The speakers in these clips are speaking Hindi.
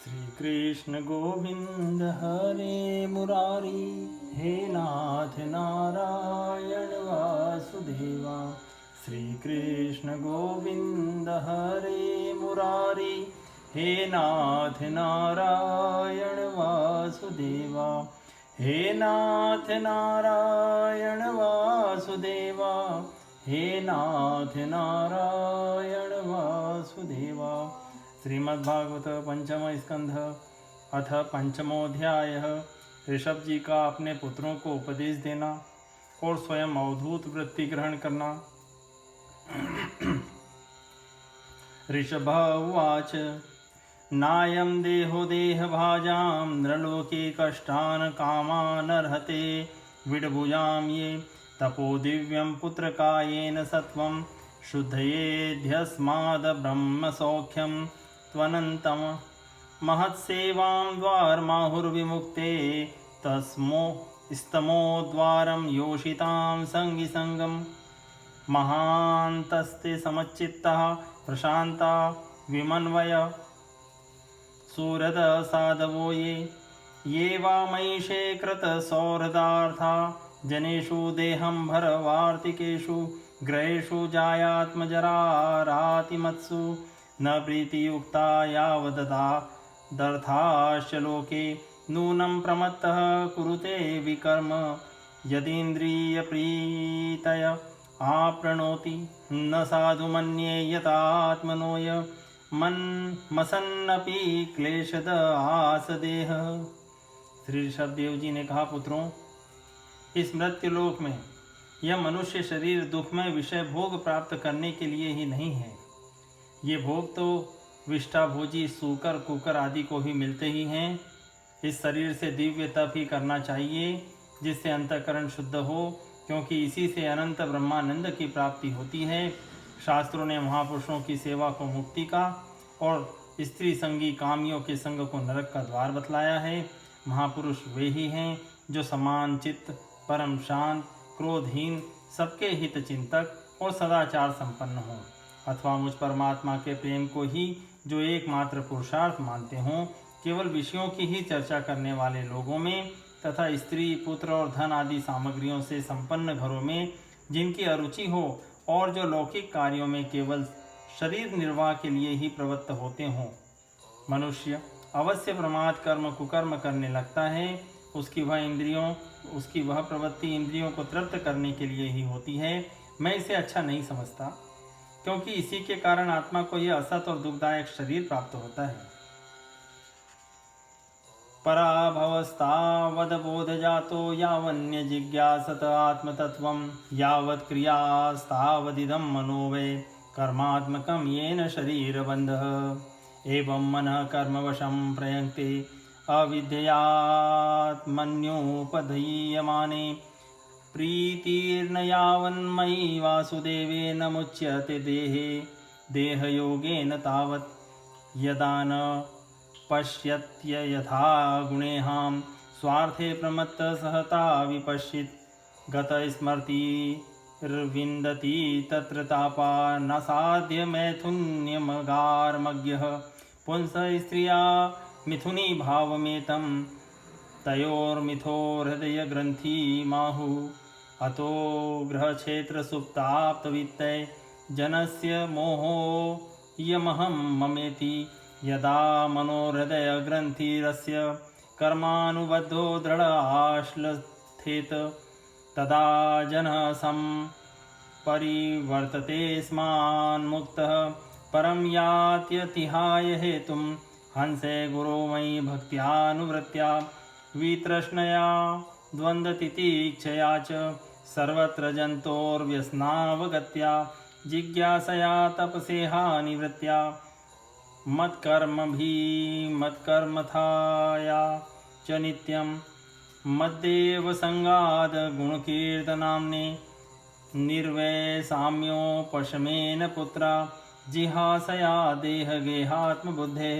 श्री कृष्ण गोविंद हरे मुरारी, हे नाथ नारायण वासुदेवा। श्री कृष्ण गोविंद हरे मुरारी, हे नाथ नारायण वासुदेवा। हे नाथ नारायण वासुदेवा, हे नाथ नारायण वासुदेवा। श्रीमद्भागवत पंचम स्कंध अथ पंचमोध्याय। ऋषभ जी का अपने पुत्रों को उपदेश देना और स्वयं अवधूत वृत्ति ग्रहण करना। ऋषभ उवाच नायं देहो देहभाजां नृलोके कष्टान् कामानर्हते विडभुजां ये तपो दिव्यं पुत्रकायेन सत्वं शुद्धयेध्यस्माद् ब्रह्मसौख्यं त्वनन्तं महत्सेवां द्वारमाहुर्विमुक्ते स्तमोद्वारं योषितां सङ्गिसङ्गं महान्तस्ते समच्चित्तः प्रशान्ता विमन्वय सुहृद साधवो ये वा मयिषे कृतसौहृदार्था जनेषु देहं भरवार्तिकेषु ग्रहेषु जायात्मजरारातिमत्सु न प्रीतियुक्ता यावदता दर्थाश्च लोके नूनं प्रमत्तः कुरुते विकर्म यदीन्द्रियप्रीतय आपृणोति न साधु मन्ये यतात्मनोय मसन्नपि क्लेशद आसदेह। श्री ऋषभदेव जी ने कहा, पुत्रों, इस मृत्युलोक में यह मनुष्य शरीर दुखमय विषय भोग प्राप्त करने के लिए ही नहीं है। ये भोग तो विष्ठाभोजी सूकर कुकर आदि को भी मिलते ही हैं। इस शरीर से दिव्य तप ही करना चाहिए जिससे अंतःकरण शुद्ध हो, क्योंकि इसी से अनंत ब्रह्मानंद की प्राप्ति होती है। शास्त्रों ने महापुरुषों की सेवा को मुक्ति का और स्त्री संगी कामियों के संग को नरक का द्वार बतलाया है। महापुरुष वे ही हैं जो समान चित्त, परम शांत, क्रोधहीन, सबके हित चिंतक और सदाचार संपन्न हों, अथवा मुझ परमात्मा के प्रेम को ही जो एकमात्र पुरुषार्थ मानते हों। केवल विषयों की ही चर्चा करने वाले लोगों में तथा स्त्री, पुत्र और धन आदि सामग्रियों से संपन्न घरों में जिनकी अरुचि हो और जो लौकिक कार्यों में केवल शरीर निर्वाह के लिए ही प्रवृत्त होते हों, मनुष्य अवश्य प्रमाद कर्म कुकर्म करने लगता है। उसकी वह प्रवृत्ति इंद्रियों को तृप्त करने के लिए ही होती है। मैं इसे अच्छा नहीं समझता, क्योंकि इसी के कारण आत्मा को यह असत और दुखदायक शरीर प्राप्त होता है। पराभवस्तावद जातो यावन्य जिज्ञासत आत्मतत्वं यावत् क्रियास्तावदिदं मनो वै कर्मात्मकं येन शरीरबन्धः एवं मनः कर्मवशं प्रयङ्क्ते अविद्यात्मन्योपधीयमाने प्रीतिर्न यावन्मयि वासुदेवेन मुच्यते देहयोगेन तावत् यदा न पश्यत्य यथा गुणेहां स्वार्थे प्रमत्त सहता विपश्यित् गतस्मृतिर्विन्दति तत्र तापा न साध्य मैथुन्यमगार्मज्ञः पुंस स्त्रिया मिथुनी भावमेतं तयोर्मिथो हृदय ग्रंथि माहु अतो ग्रहक्षेत्र सुप्ताप्तवित्तय जनस्य मोहो यमहं ममेति यदा मनोहृदय ग्रंथिरस्य कर्मानुबद्धो दृढ़ आश्लथेत तदा जनः परिवर्तते स्मान्मुक्तः परं यात्यतिहाय हेतुं हंसे गुरो मयि भक्त्यानुवृत्त्या वितृष्णया द्वन्द्वतितीक्षया च सर्वत्र जन्तोर्व्यसनावगत्या जिज्ञासया तपसेहा निवृत्त्या मत्कर्मथाया च नित्यं मद्देव संगाद गुणकीर्तनाम्ने निर्वैषाम्योपशमेन पुत्रा जिहासया देहगेहात्मबुद्धे।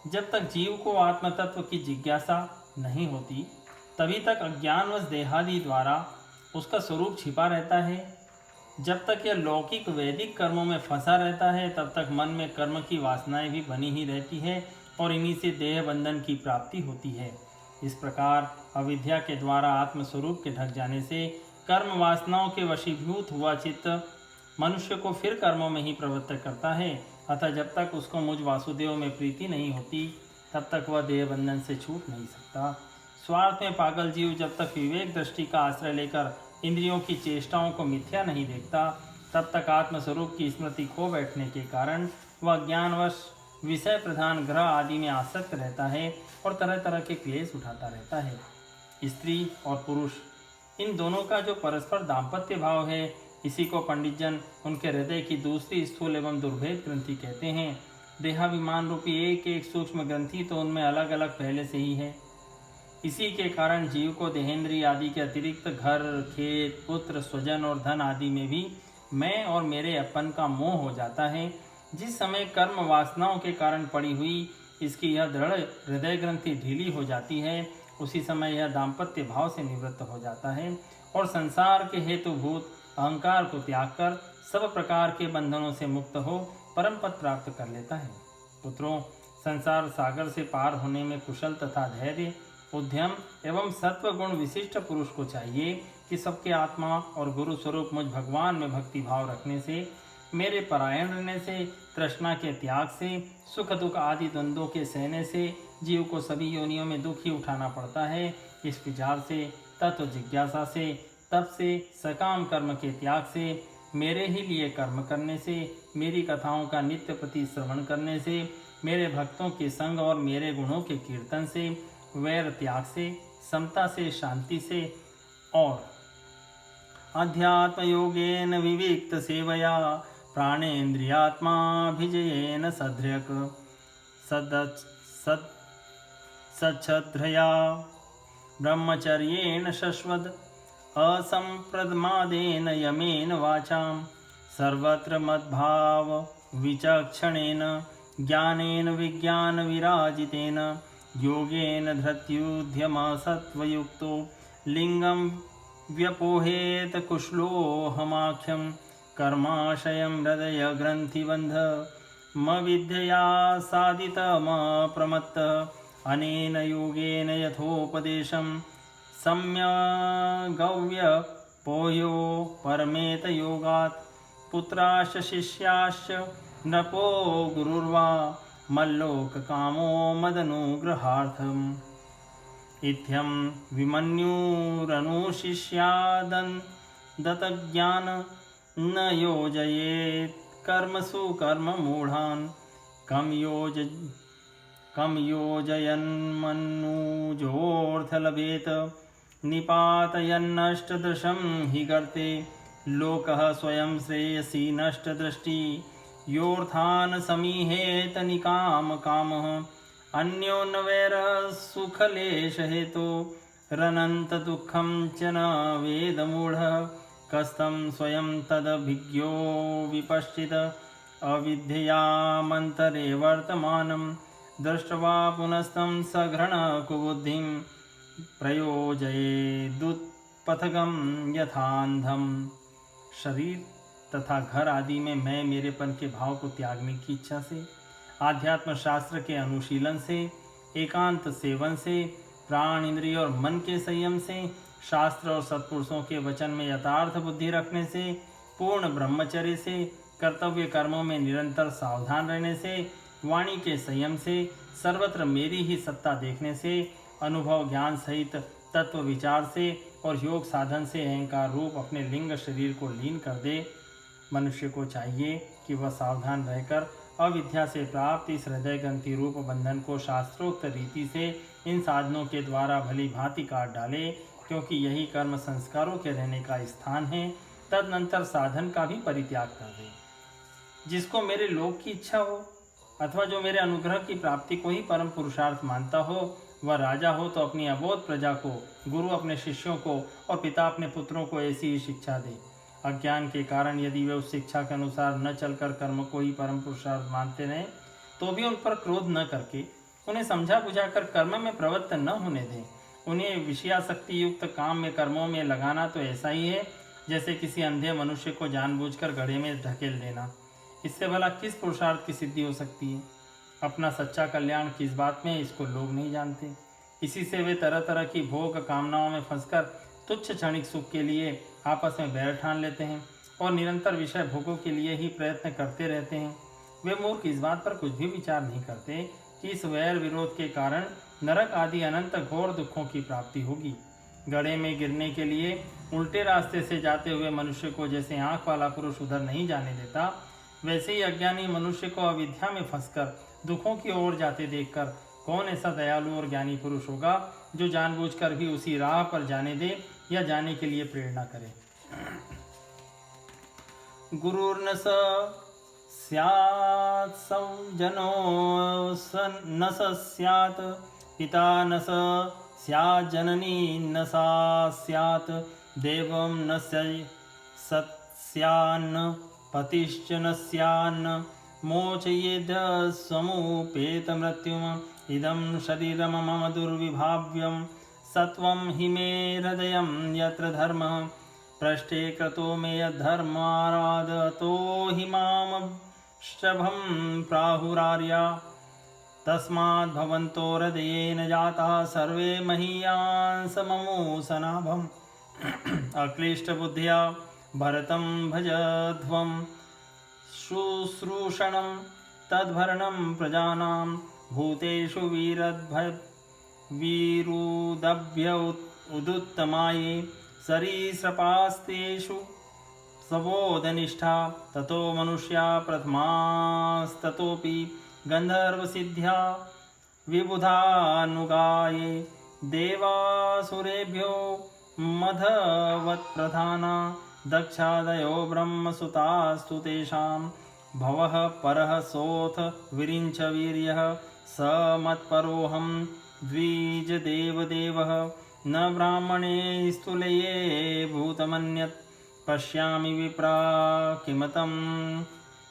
जब तक जीव को आत्मतत्व की जिज्ञासा नहीं होती, तभी तक अज्ञानवश देहादि द्वारा उसका स्वरूप छिपा रहता है। जब तक यह लौकिक वैदिक कर्मों में फंसा रहता है, तब तक मन में कर्म की वासनाएं भी बनी ही रहती है और इन्हीं से देह बंधन की प्राप्ति होती है। इस प्रकार अविद्या के द्वारा आत्मस्वरूप के ढक जाने से कर्म वासनाओं के वशीभूत हुआ चित्त मनुष्य को फिर कर्मों में ही प्रवृत्त करता है। अतः जब तक उसको मुझ वासुदेव में प्रीति नहीं होती तब तक वह देह बंधन से छूट नहीं सकता। स्वार्थ में पागल जीव जब तक विवेक दृष्टि का आश्रय लेकर इंद्रियों की चेष्टाओं को मिथ्या नहीं देखता तब तक आत्मस्वरूप की स्मृति खो बैठने के कारण वह ज्ञानवश विषय प्रधान ग्रह आदि में आसक्त रहता है और तरह तरह के क्लेश उठाता रहता है। स्त्री और पुरुष इन दोनों का जो परस्पर दाम्पत्य भाव है, इसी को पंडित जन उनके हृदय की दूसरी स्थूल एवं दुर्भेद ग्रंथि कहते हैं। देहाभिमान रूपी एक एक सूक्ष्म ग्रंथि तो उनमें अलग अलग पहले से ही है। इसी के कारण जीव को देहेंद्रिय आदि के अतिरिक्त घर, खेत, पुत्र, स्वजन और धन आदि में भी मैं और मेरे अपन का मोह हो जाता है। जिस समय कर्म वासनाओं के कारण पड़ी हुई इसकी यह दृढ़ हृदय ग्रंथि ढीली हो जाती है, उसी समय यह दाम्पत्य भाव से निवृत्त हो जाता है और संसार के हेतुभूत अहंकार को त्याग कर सब प्रकार के बंधनों से मुक्त हो परम पद प्राप्त कर लेता है। पुत्रों, संसार सागर से पार होने में कुशल तथा धैर्य, उद्यम एवं सत्व गुण विशिष्ट पुरुष को चाहिए कि सबके आत्मा और गुरु स्वरूप मुझ भगवान में भक्ति भाव रखने से, मेरे परायण रहने से, तृष्णा के त्याग से, सुख दुख आदि द्वंद्वों के सहने से जीव को सभी योनियों में दुख ही उठाना पड़ता है। इस विचार से, तत्व जिज्ञासा से, तप से, सकाम कर्म के त्याग से, मेरे ही लिए कर्म करने से, मेरी कथाओं का नित्य प्रति श्रवण करने से, मेरे भक्तों के संग और मेरे गुणों के कीर्तन से, वैर त्याग से, समता से, शांति से और अध्यात्म योगेन विविक्त सेवया प्राणेन्द्रियात्माभिजयेन सच्छद्रया ब्रह्मचर्येण शश्वत् असंप्रमादेन यमेन वाचां सर्वत्र मद्भाव विचक्षणेन ज्ञानेन विज्ञान विराजितेन योगेन धृत्युद्यम सत्वयुक्तो लिंगं व्यपोहेत कुशलोऽहमाख्यं कर्माशयं हृदय ग्रंथिबंध मविद्यया साधितमप्रमत्त अनेन योगेन यथोपदेशं सम्यगव्यपोह्यो परमेत योगात् पुत्राश्च शिष्याश्च नृपो गुरुर्वा मल्लोककामो मदनुग्रहार्थम् इत्थं विमन्युरनुशिष्यादन्तज्ञान न योजयेत् कर्मसु कर्ममूढान् कम योजयन्मनुजोऽर्थ लभेत निपातयन्नष्टदृशं हि गर्ते लोकः स्वयं श्रेयसी नष्टदृष्टि योऽर्थान् समीहेत निकाम कामः अन्यो न वैरः सुखलेश हेतो रनन्त दुःखं च न वेद मूढः कस्तं स्वयं तदभिज्ञो विपश्चित अविद्ययामन्तरे वर्तमानं दृष्ट्वा पुनस्तं सघृण कुबुद्धिं प्रयोजयेदुत्पथगं यथान्धम्। शरीर तथा घर आदि में मैं मेरेपन के भाव को त्यागने की इच्छा से, आध्यात्म शास्त्र के अनुशीलन से, एकांत सेवन से, प्राण इंद्रिय और मन के संयम से, शास्त्र और सत्पुरुषों के वचन में यथार्थ बुद्धि रखने से, पूर्ण ब्रह्मचर्य से, कर्तव्य कर्मों में निरंतर सावधान रहने से, वाणी के संयम से, सर्वत्र मेरी ही सत्ता देखने से, अनुभव ज्ञान सहित तत्व विचार से और योग साधन से अहंकार रूप अपने लिंग शरीर को लीन कर दे। मनुष्य को चाहिए कि वह सावधान रहकर अविद्या से प्राप्त इस हृदय ग्रंथि रूप बंधन को शास्त्रोक्त रीति से इन साधनों के द्वारा भली भांति काट डाले, क्योंकि यही कर्म संस्कारों के रहने का स्थान है। तदनंतर साधन का भी परित्याग कर दे। जिसको मेरे लोक की इच्छा हो अथवा जो मेरे अनुग्रह की प्राप्ति को ही परम पुरुषार्थ मानता हो, वह राजा हो तो अपनी अबोध प्रजा को, गुरु अपने शिष्यों को और पिता अपने पुत्रों को ऐसी ही शिक्षा दे। अज्ञान के कारण यदि वे उस शिक्षा के अनुसार न चलकर कर्म को ही परम पुरुषार्थ मानते रहे तो भी उन पर क्रोध न करके उन्हें समझा बुझाकर कर्म में प्रवृत्त न होने दें। उन्हें विषयासक्ति युक्त काम में कर्मों में लगाना तो ऐसा ही है जैसे किसी अंधे मनुष्य को जानबूझकर गड्ढे में ढकेल देना। इससे भला किस पुरुषार्थ की सिद्धि हो सकती है। अपना सच्चा कल्याण किस बात में, इसको लोग नहीं जानते। इसी से वे तरह तरह की भोग कामनाओं में फंसकर तुच्छ क्षणिक सुख के लिए आपस में बैर ठान लेते हैं और निरंतर विषय भोगों के लिए ही प्रयत्न करते रहते हैं। वे मूर्ख इस बात पर कुछ भी विचार नहीं करते कि इस वैर विरोध के कारण नरक आदि अनंत घोर दुखों की प्राप्ति होगी। गड्ढे में गिरने के लिए उल्टे रास्ते से जाते हुए मनुष्य को जैसे आंख वाला पुरुष उधर नहीं जाने देता, वैसे ही अज्ञानी मनुष्य को अविद्या में फंसकर दुखों की ओर जाते देखकर कौन ऐसा दयालु और ज्ञानी पुरुष होगा जो जानबूझकर भी उसी राह पर जाने दे या जाने के लिए प्रेरणा करे। गुरुर्न स स्यात् संजनो न स स्यात् पिता न स स्यात् जननी न सा स्यात् देवं न स्यान्न पतिश्च न स्यान्न मोचयेद् समुपेत मृत्युम् इदं शरीरं मम दुर्विभाव्यं सत्वं हि मे हृदयं यत्र धर्मः पृष्ठे कृतो मे यद्धर्माराधतो हि मां शभं प्राहुरार्या तस्माद् भवन्तो हृदयेन जाताः सर्वे महीयान् सममो सनाभम् अक्लिष्टबुद्ध्या भरतं भजध्वं शुश्रूषणं तद्भरणं प्रजानां भूतेषु वीरुदभ्य उदुत्तमाये सरीसृपास्तेषु सबोधनिष्ठा ततो मनुष्या प्रथमास्ततोऽपि गन्धर्वसिद्ध्या विबुधानुगाये देवासुरेभ्यो मधवत्प्रधाना दक्षादयो ब्रह्मसुतास्तु तेषां भवः परः सोऽथ विरिञ्च वीर्यः स मत्परोऽहं द्विजदेवदेवः न ब्राह्मणे स्तुलये भूतमन्यत् पश्यामि विप्रा किमतं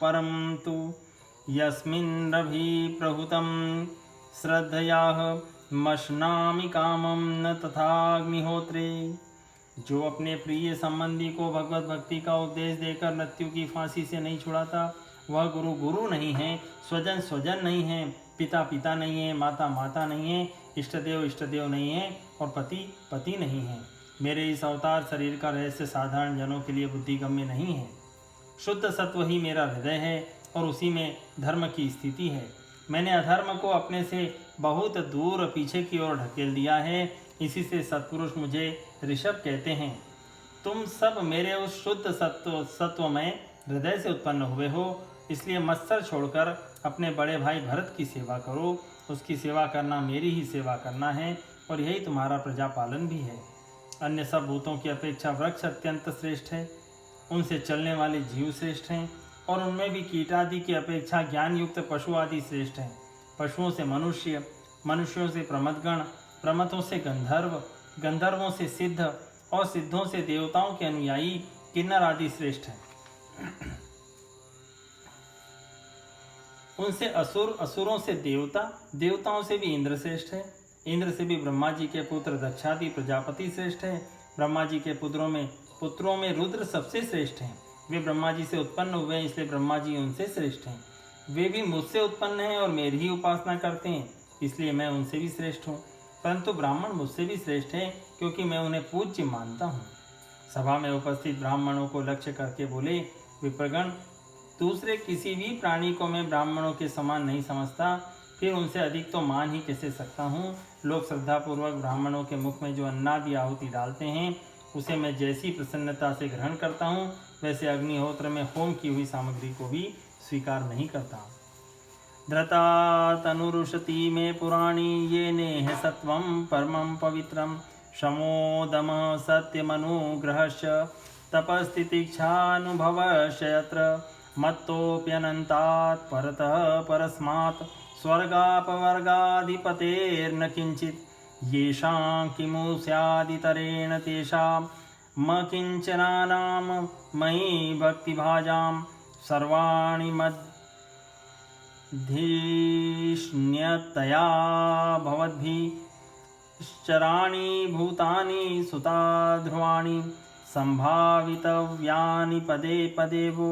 परं तु यस्मिन्नभिप्रहुतं श्रद्धयाः मश्नामि कामं न तथाग्निहोत्रे। जो अपने प्रिय संबंधी को भगवत भक्ति का उपदेश देकर मृत्यु की फांसी से नहीं छुड़ाता, वह गुरु गुरु नहीं है, स्वजन स्वजन नहीं है, पिता पिता नहीं है, माता माता नहीं है, इष्टदेव इष्टदेव नहीं है और पति पति नहीं है। मेरे इस अवतार शरीर का रहस्य साधारण जनों के लिए बुद्धिगम्य नहीं है। शुद्ध सत्व ही मेरा हृदय है और उसी में धर्म की स्थिति है। मैंने अधर्म को अपने से बहुत दूर पीछे की ओर ढकेल दिया है। इसी से सत्पुरुष मुझे ऋषभ कहते हैं। तुम सब मेरे उस शुद्ध सत्व में हृदय से उत्पन्न हुए हो, इसलिए मत्सर छोड़कर अपने बड़े भाई भरत की सेवा करो। उसकी सेवा करना मेरी ही सेवा करना है और यही तुम्हारा प्रजापालन भी है। अन्य सब भूतों की अपेक्षा वृक्ष अत्यंत श्रेष्ठ है, उनसे चलने वाले जीव श्रेष्ठ हैं और उनमें भी कीटादि की अपेक्षा ज्ञान युक्त पशु आदि श्रेष्ठ हैं। पशुओं से मनुष्य, मनुष्यों से प्रमथगण, प्रमथों से गंधर्व, गंधर्वों से सिद्ध और सिद्धों से देवताओं के अनुयायी किन्नर आदि श्रेष्ठ हैं। उनसे असुर, असुरों से देवता, देवताओं से भी इंद्र श्रेष्ठ है। इंद्र से भी ब्रह्मा जी के पुत्र दक्षादि प्रजापति श्रेष्ठ है। ब्रह्मा जी के पुत्रों में रुद्र सबसे श्रेष्ठ हैं। वे ब्रह्मा जी से उत्पन्न हुए हैं, इसलिए ब्रह्मा जी उनसे श्रेष्ठ हैं। वे भी मुझसे उत्पन्न हैं और मेरी ही उपासना करते हैं, इसलिए मैं उनसे भी श्रेष्ठ हूँ। परंतु ब्राह्मण मुझसे भी श्रेष्ठ हैं, क्योंकि मैं उन्हें पूज्य मानता हूँ। सभा में उपस्थित ब्राह्मणों को लक्ष्य करके बोले, विप्रगण, दूसरे किसी भी प्राणी को मैं ब्राह्मणों के समान नहीं समझता, फिर उनसे अधिक तो मान ही कैसे सकता हूँ। लोग श्रद्धापूर्वक ब्राह्मणों के मुख में जो अन्नादि आहुति डालते हैं, उसे मैं जैसी प्रसन्नता से ग्रहण करता हूँ, वैसे अग्निहोत्र में होम की हुई सामग्री को भी स्वीकार नहीं करता। धृता तनुरुषति में पुराणी ये नेह सत्वं परमं पवित्रं शमोदम सत्यमनुग्रहश्च तपस्तितिक्षानुभवश्च यत्र मत्तोऽप्यनन्तात् परतः परस्मात् स्वर्गापवर्गाधिपतेर्न किञ्चित् येषां किमु स्यादितरेण तेषां किञ्चनानां मयि भक्तिभाजां सर्वाणि मध्यिष्ण्यतया भवद्भिश्चराणि भूतानि सुता ध्रुवाणि सम्भावितव्यानि पदे पदे वो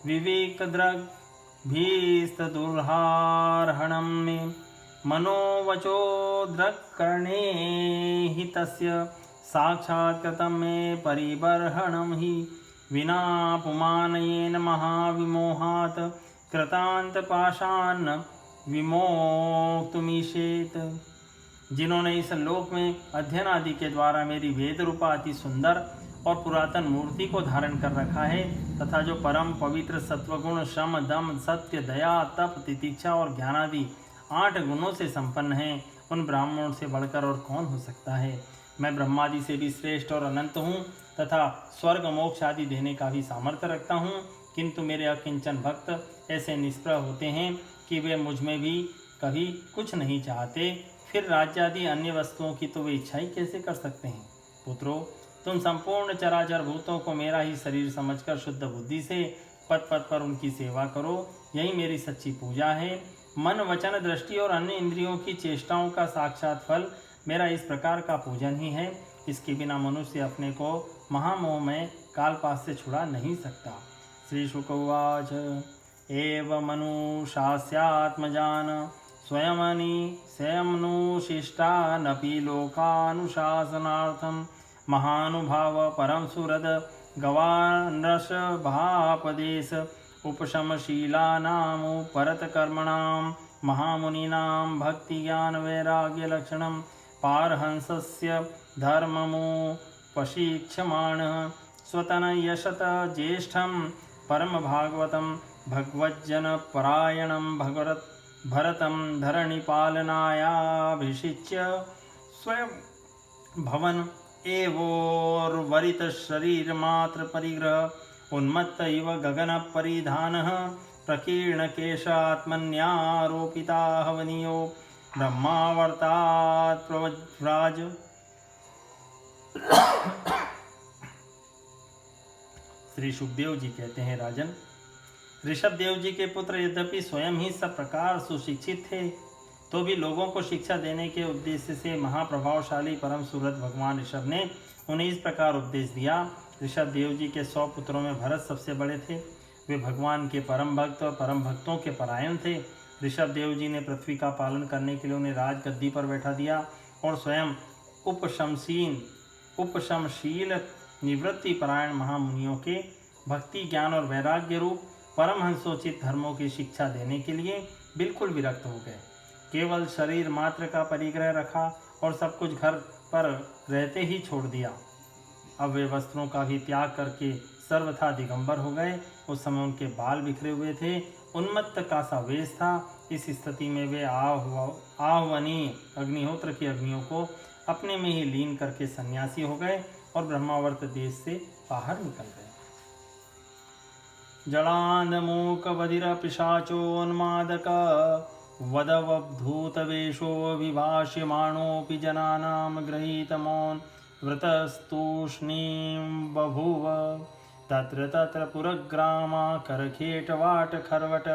विवेकदृग् भीस्तदुर्हार्हणं मे मनोवचोद्रकर्णे हि तस्य साक्षात् कृतं मे परिबर्हणं हि विनापुमानयेन महाविमोहात् कृतान्तपाशान् विमोक्तुमीशेत। जिन्होंने इस लोक में अध्ययन आदि के द्वारा मेरी वेद रूपा अति सुंदर और पुरातन मूर्ति को धारण कर रखा है तथा जो परम पवित्र सत्वगुण श्रम दम सत्य दया तप तितिक्षा और ज्ञानादि 8 गुणों से संपन्न हैं, उन ब्राह्मणों से बढ़कर और कौन हो सकता है। मैं ब्रह्मादि से भी श्रेष्ठ और अनंत हूँ तथा स्वर्ग मोक्ष आदि देने का भी सामर्थ्य रखता हूँ, किंतु मेरे अकिंचन भक्त ऐसे निष्प्रह होते हैं कि वे मुझ में भी कभी कुछ नहीं चाहते, फिर राज्य आदि अन्य वस्तुओं की तो वे इच्छा ही कैसे कर सकते हैं। पुत्रों, तुम संपूर्ण चराचर भूतों को मेरा ही शरीर समझकर शुद्ध बुद्धि से पद पद पर उनकी सेवा करो, यही मेरी सच्ची पूजा है। मन वचन दृष्टि और अन्य इंद्रियों की चेष्टाओं का साक्षात फल मेरा इस प्रकार का पूजन ही है। इसके बिना मनुष्य अपने को महामोह में कालपास से छुड़ा नहीं सकता। श्री शुक उवाच एव मनुषास्यात्मजान स्वयमनुशिष्टानपि लोकानुशासनार्थं महानुभाव परम सुहृद गवानृषभापदेश उपशमशीलानां परतकर्मणां महामुनीनां भक्तिज्ञानवैराग्यलक्षणं पारहंसस्य धर्ममुपशिक्षमाणः स्वतनयशत ज्येष्ठं परमभागवतं भगवज्जनपरायणं भरतं धरणिपालनायाभिषिच्य स्वयं भवन एवोर्वरित शरीर मात्र परिग्रह उन्मत्त इव गगन परिधानः प्रकीर्ण केशात्मन्यारोपिता हवनीयो ब्रह्मावर्तात् प्रव्राज। श्री सुखदेव जी कहते हैं, राजन, ऋषभदेव जी के पुत्र यद्यपि स्वयं ही सब प्रकार सुशिक्षित थे, तो भी लोगों को शिक्षा देने के उद्देश्य से महाप्रभावशाली परम सुहृद भगवान ऋषभ ने उन्हें इस प्रकार उपदेश दिया। ऋषभदेव जी के 100 पुत्रों में भरत सबसे बड़े थे। वे भगवान के परम भक्त और परम भक्तों के परायण थे। ऋषभदेव जी ने पृथ्वी का पालन करने के लिए उन्हें राजगद्दी पर बैठा दिया और स्वयं उपशमशील निवृत्ति परायण महामुनियों के भक्ति ज्ञान और वैराग्य रूप परमहंसोचित धर्मों की शिक्षा देने के लिए बिल्कुल विरक्त हो गए। केवल शरीर मात्र का परिग्रह रखा और सब कुछ घर पर रहते ही छोड़ दिया। अब वे वस्त्रों का भी त्याग करके सर्वथा दिगंबर हो गए। उस समय उनके बाल बिखरे हुए थे, उन्मत्त का सा वेश था। इस स्थिति में वे आह्वनीय अग्निहोत्र की अग्नियों को अपने में ही लीन करके सन्यासी हो गए और ब्रह्मावर्त देश से बाहर निकल गए। जलांधमूक बधिर पिशाचोन्मादक वदवधूतवेशो विभाष्यमाणोऽपि जनानां गृहीतमोन् वृतस्तूष्णीं बभूव। तत्र तत्र पुरग्रामा करखेटवाट खर्वट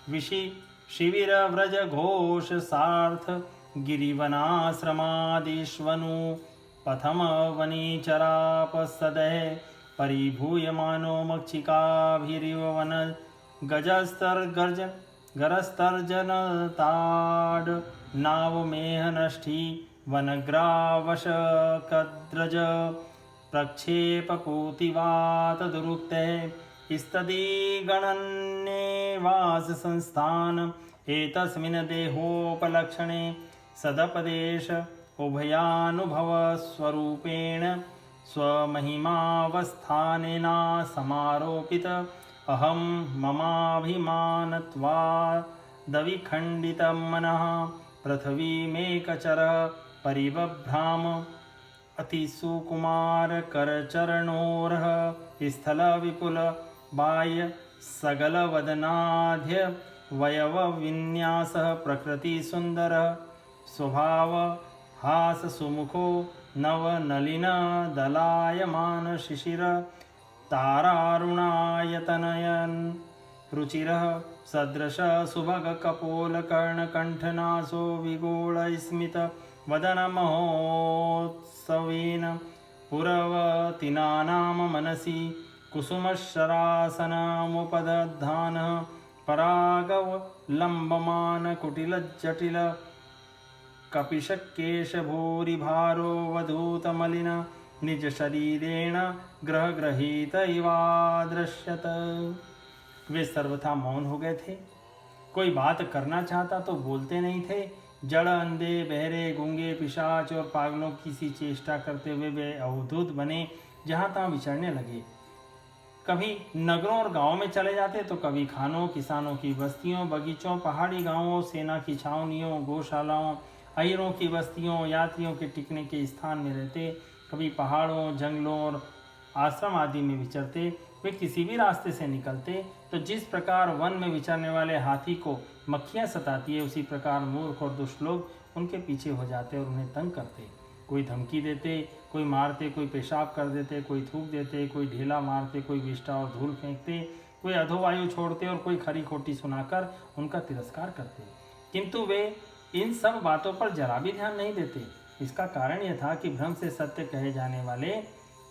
विशि शिविरव्रज घोष सार्थ गिरिवनाश्रमादिष्वनु पथम वनीचरापसदः परिभूयमानो मक्षिकाभिरिव वन गरस्तर्जनताड नावमेहनष्ठी वनग्रावशकद्रज प्रक्षेपपूतिवात दुरुक्ते स्तदीगणन्येवास संस्थान एतस्मिन् देहोपलक्षणे सदपदेश उभयानुभव स्वरूपेण स्वमहिमावस्थानेना समारोपित अहं ममाभिमानत्वादविखण्डितं मनः पृथ्वीमेकचर परिबभ्राम अतिसुकुमार करचरणोरः स्थल विपुल बाह्य सगल वदनाध्य वयव विन्यासः प्रकृति सुंदर स्वभाव हास सुमुखो नव नलिन दलायमान शिशिर तारारुणायतनयन रुचिरः सदृश सुभग कपोल कर्ण कंठनासो विगोल स्मित वदन महोत्सवेन पुरवतिनानां मनसि कुसुमशरासनमुपदधानः परागव लंबमान कुटिल जटिल कपिशकेश भूरि भारो वधूत मलिन निज शरीरेण ग्रह ग्रहीत इवादृश्यत। वे सर्वथा मौन हो गए थे। कोई बात करना चाहता तो बोलते नहीं थे। जड़, अंधे, बहरे, गूंगे, पिशाच और पागलों की सी चेष्टा करते हुए वे अवधूत बने जहाँ तहाँ विचरने लगे। कभी नगरों और गांवों में चले जाते तो कभी खानों, किसानों की बस्तियों, बगीचों, पहाड़ी गांवों, सेना की छावनियों, गौशालाओं, अहिरों की बस्तियों, यात्रियों के टिकने के स्थान में रहते। कभी पहाड़ों, जंगलों और आश्रम आदि में विचरते। वे किसी भी रास्ते से निकलते तो जिस प्रकार वन में विचरने वाले हाथी को मक्खियाँ सताती है, उसी प्रकार मूर्ख और दुष्ट लोग उनके पीछे हो जाते और उन्हें तंग करते। कोई धमकी देते, कोई मारते, कोई पेशाब कर देते, कोई थूक देते, कोई ढेला मारते, कोई विष्ठा और धूल फेंकते, कोई अधोवायु छोड़ते और कोई खरी खोटी सुनाकर उनका तिरस्कार करते। किंतु वे इन सब बातों पर जरा भी ध्यान नहीं देते। इसका कारण यह था कि भ्रम से सत्य कहे जाने वाले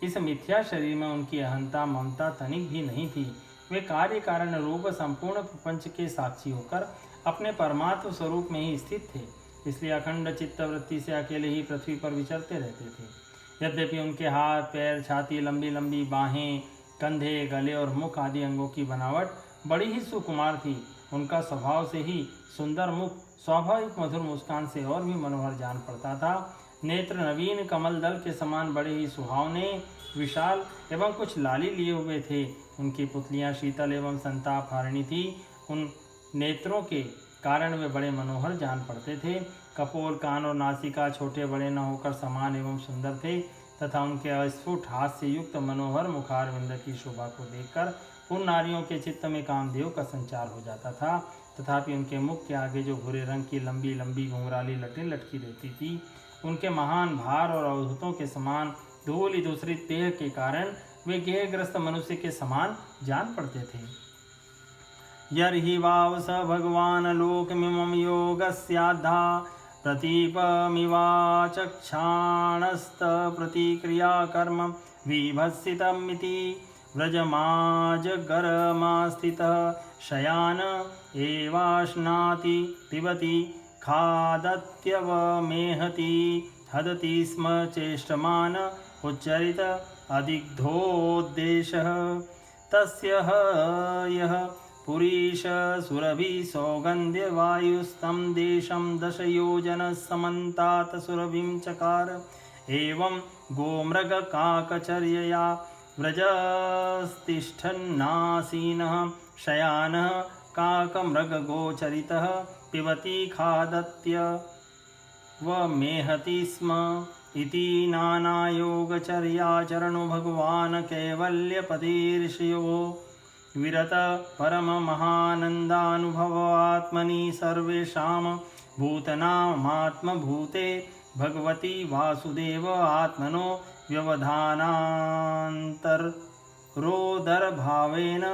इस मिथ्या शरीर में उनकी अहंता, ममता तनिक भी नहीं थी। वे कार्य कारण रूप संपूर्ण प्रपंच के साक्षी होकर अपने परमात्म स्वरूप में ही स्थित थे। इसलिए अखंड चित्तवृत्ति से अकेले ही पृथ्वी पर विचरते रहते थे। यद्यपि उनके हाथ, पैर, छाती, लंबी लंबी बाहें, कंधे, गले और मुख आदि अंगों की बनावट बड़ी ही सुकुमार थी, उनका स्वभाव से ही सुंदर मुख स्वाभाविक मधुर मुस्कान से और भी मनोहर जान पड़ता था। नेत्र नवीन कमल दल के समान बड़े ही सुहावने, विशाल एवं कुछ लाली लिए हुए थे। उनकी पुतलियां शीतल एवं संताप हारिणी थी। उन नेत्रों के कारण वे बड़े मनोहर जान पड़ते थे। कपोल, कान और नासिका छोटे बड़े न होकर समान एवं सुंदर थे तथा उनके अस्फुट हाथ से युक्त मनोहर मुखारविंद की शोभा को देखकर उन नारियों के चित्त में कामदेव का संचार हो जाता था। तथापि उनके मुख के आगे जो भूरे रंग की लंबी लंबी घुंघराली लटें लटकी रहती थी, उनके महान भार और अवधूतों के समान धूल दूसरी देह के कारण वे गेहग्रस्त मनुष्य के समान जान पड़ते थे। यर्हि वाव स भगवान लोकमिमं योगस्याद्धा प्रतीपमिवाचक्षाणस्त प्रतिक्रिया कर्म विभत्सितमिति व्रजमाजगरमास्थितः शयान एवाश्नाति पिबति खादत्यवमेहति हदति स्म चेष्टमान उच्चरित अधिग्धोद्देशः तस्य यः पुरीश सुरभि सौगंध्य वायुस्तं देशं दशयोजनसमन्तात् सुरभिं चकार एवं गोमृगकाकचर्यया व्रजस्तिष्ठन्नासीनः शयानः काकमृगगोचरितः पिबति खादत्य वमेहति स्म इति नानायोगचर्याचरणो भगवान् कैवल्यपतिर्षयो विरत परममहानन्दानुभवात्मनि सर्वेषां भूतनामात्मभूते भगवती वासुदेव आत्मनो व्यवधानान्तरोदरभावेन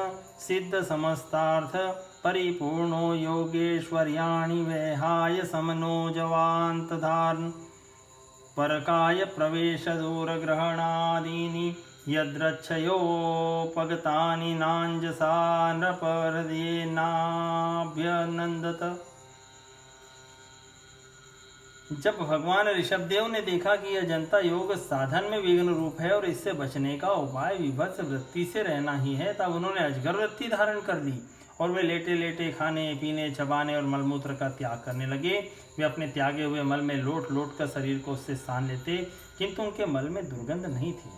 सिद्धसमस्तार्थ परिपूर्णो योगेश्वर्याणि वैहाय समनोजवान्तधान् परकाय प्रवेशदूरग्रहणादीनि यद्रक्षयोपगतानि नाञ्जसा नृपहृदयेनाभ्यनन्दत। जब भगवान ऋषभदेव ने देखा कि यह जनता योग साधन में विघ्न रूप है और इससे बचने का उपाय विभत्स वृत्ति से रहना ही है, तब उन्होंने अजगर वृत्ति धारण कर ली और वे लेटे लेटे खाने, पीने, चबाने और मलमूत्र का त्याग करने लगे। वे अपने त्यागे हुए मल में लोट लोट कर शरीर को उससे सान लेते, किंतु उनके मल में दुर्गंध नहीं थी,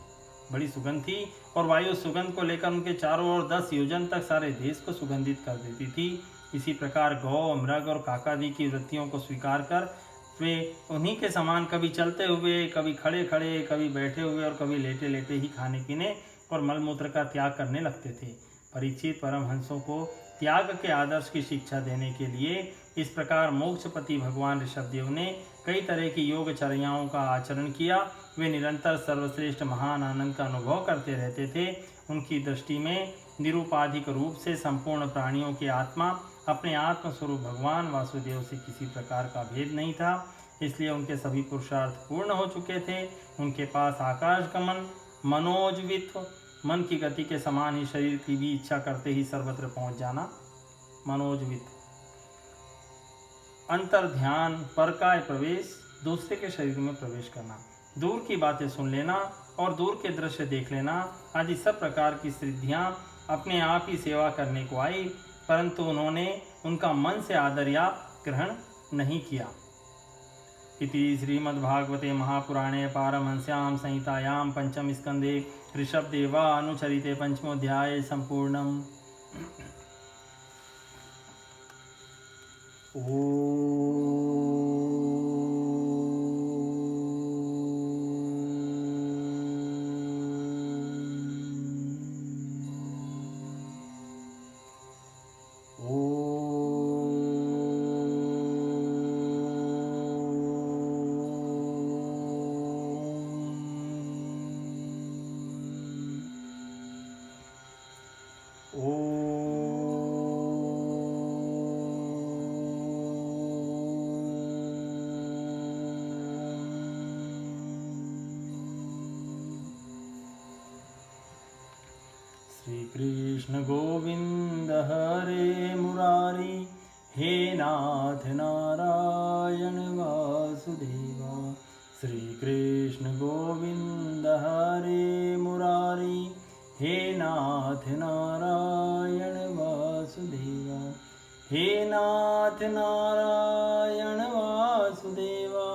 बड़ी सुगंध थी और वायु सुगंध को लेकर उनके चारों ओर 10 योजन तक सारे देश को सुगंधित कर देती थी। इसी प्रकार गौ, मृग और काकादि की वृत्तियों को स्वीकार कर वे उन्हीं के समान कभी चलते हुए, कभी खड़े खड़े, कभी बैठे हुए और कभी लेटे लेटे ही खाने पीने और मलमूत्र का त्याग करने लगते थे। परीक्षित परमहंसों को त्याग के आदर्श की शिक्षा देने के लिए इस प्रकार मोक्षपति भगवान ऋषभदेव ने कई तरह की योगचर्याओं का आचरण किया। वे निरंतर सर्वश्रेष्ठ महान आनंद का अनुभव करते रहते थे। उनकी दृष्टि में निरुपाधिक रूप से संपूर्ण प्राणियों की आत्मा अपने आत्मस्वरूप भगवान वासुदेव से किसी प्रकार का भेद नहीं था, इसलिए उनके सभी पुरुषार्थ पूर्ण हो चुके थे। उनके पास आकाश गमन, मनोजवित्व, मन की गति के समान ही शरीर की भी इच्छा करते ही सर्वत्र पहुंच जाना मनोजवित। अंतर ध्यान, परकाय प्रवेश, दूसरे के शरीर में प्रवेश करना, दूर की बातें सुन लेना और दूर के दृश्य देख लेना आदि सब प्रकार की सिद्धियां अपने आप ही सेवा करने को आई, परंतु उन्होंने उनका मन से आदर या ग्रहण नहीं किया। इति श्रीमद्भागवते महापुराणे पारमहंस्यां संहितायां पंचम स्कंदे ऋषभदेवा अनुचरिते पंचमोऽध्याये संपूर्णम्। श्री कृष्ण गोविंद हरे मुरारी, हे नाथ नारायण वासुदेवा। श्री कृष्ण गोविंद हरे मुरारी, हे नाथ नारायण वासुदेवा। हे नाथ नारायण वासुदेवा,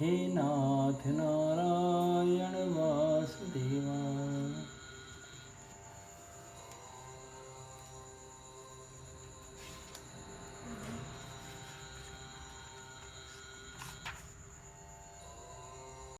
हे नाथ नारायण